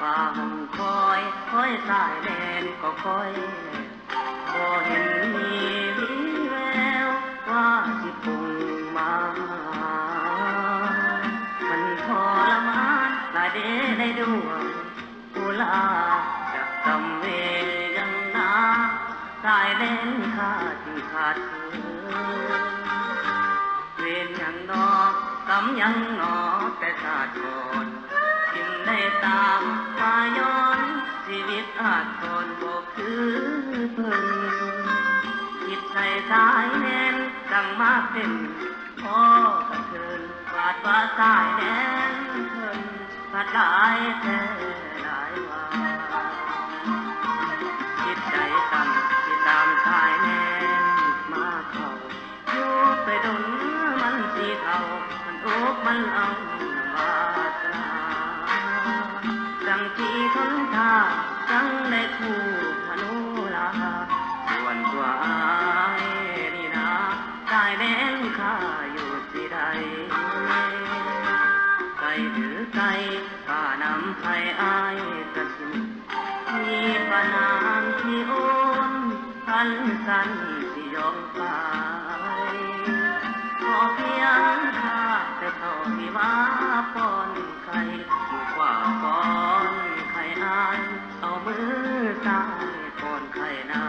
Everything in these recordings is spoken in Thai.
ฝ่าห้องคอยคอยสายแดนก็คอยบ่เห็นมีวี่แววว่าสิพุ่งมามันทรมานหลายเดในดวงกุลาจะกำเวยังนาสายแดนขาดที่ขาดเธอเวรยังนอกกำยังนอแต่ชาติก่อนกินได้ตามมาย้อนชีวิตอาจก่อนบ่คือเพิ่นคิดใส่สายแน่นดังมาเป็นพ่อกระเทินวาดว่าสายแน่นเพิ่นพัดหลายแท้หลายว่าคิดใจตั้งที่ตามสายแน่นมาเข้าอยู่ไปดนมันสีเทามันอุกมันเอาวาสนาดังที่ทนท่าดังในคู่พนุลาส่วนตัวอายนี่นะสายแดนข้าอยู่ที่ใดไกลหรือไกลข้านำให้อายกระสินมีปานามที่โอนพันสันที่ยองไปขอเพียงข้าแต่เท่าที่ว่าป้อนไข่อยู่กว่าป้อนไข่อายเอามือซ้ายป้อนไข่นา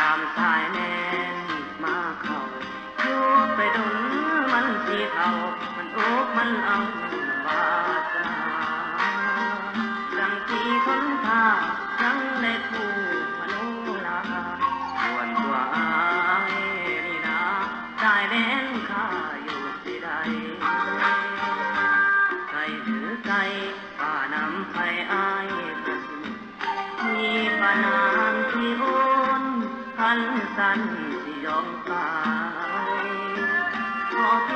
ตามสายแน่นมาเข้าอยู่ไปดนมันสีเทามันอุกมันเอาวาสนาดังที่ทนท่าดังในคู่มโนลาส่วนตัวอายนี่นะสายแน่นข้าอยู่ที่ใดไกลหรือไกลข้านำให้อายประสิทธิ์มีปานามที่โอนพันสันที่ยอมตายขอเพี